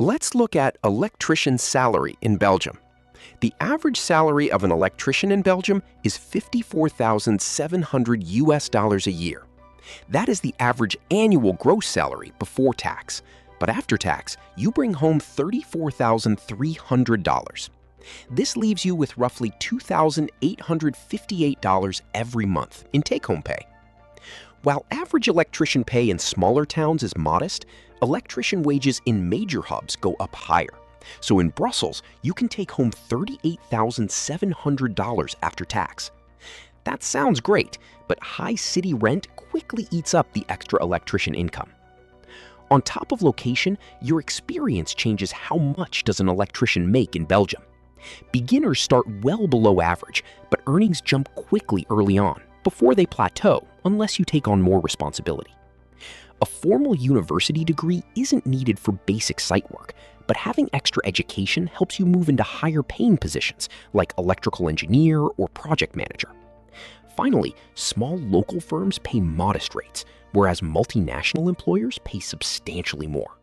Let's look at electrician's salary in Belgium. The average salary of an electrician in Belgium is 54,700 US dollars a year. That is the average annual gross salary before tax. But after tax, you bring home $34,300. This leaves you with roughly $2,858 every month in take-home pay. While average electrician pay in smaller towns is modest, electrician wages in major hubs go up higher. So in Brussels, you can take home $38,700 after tax. That sounds great, but high city rent quickly eats up the extra electrician income. On top of location, your experience changes how much does an electrician make in Belgium. Beginners start well below average, but earnings jump quickly early on, before they plateau unless you take on more responsibility. A formal university degree isn't needed for basic site work, but having extra education helps you move into higher paying positions like electrical engineer or project manager. Finally, small local firms pay modest rates, whereas multinational employers pay substantially more.